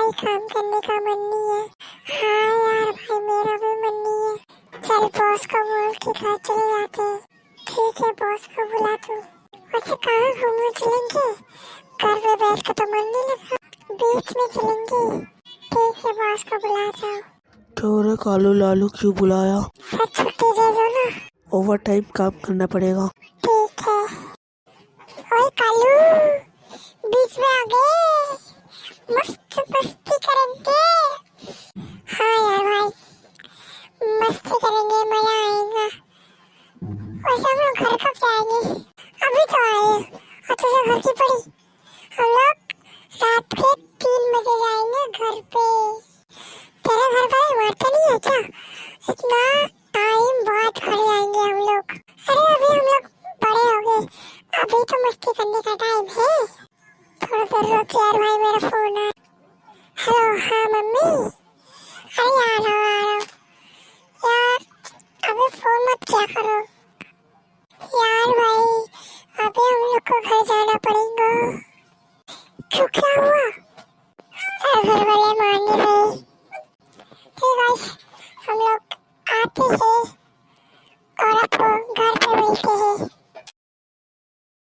भाई काम करने का मन नहीं है। हाँ यार भाई मेरा भी मन नहीं है। चल बॉस को बोल के घर चले जाते हैं। ठीक है बॉस को बुला तू। वैसे कहाँ घूमने चलेंगे? घर पे बैठ के तो मन नहीं लगा। बीच में चलेंगे। ठीक है बॉस को बुला जाओ। क्यों रे कालू लालू क्यों बुलाया? सर छुट्टी दे दो ना। ओवर टाइम काम करना पड़ेगा। ठीक है। ओए कालू बीच में आ गए। मस्त मस्ती करेंगे। हाँ यार भाई मस्ती करेंगे मजा आएगा। वैसे हम लोग घर कब जाएंगे? अभी तो आए और तुझे घर की पड़ी। हम लोग रात के 3 बजे जाएंगे घर पे। तेरे घर पर इन्वर्टर नहीं है क्या? इतना टाइम बाद घर आएंगे हम लोग। अरे अभी हम लोग बड़े हो गए। अभी तो मस्ती करने का टाइम है। थोड़ा देर रुक यार भाई मेरा फोन है। हेलो हाँ मम्मी। अरे आ रहा यार। अभी फोन मत क्या करो यार भाई। अभी हम लोग को घर जाना पड़ेगा। क्यों क्या हुआ? घर वाले मान नहीं रहे। ठीक है हम लोग आते हैं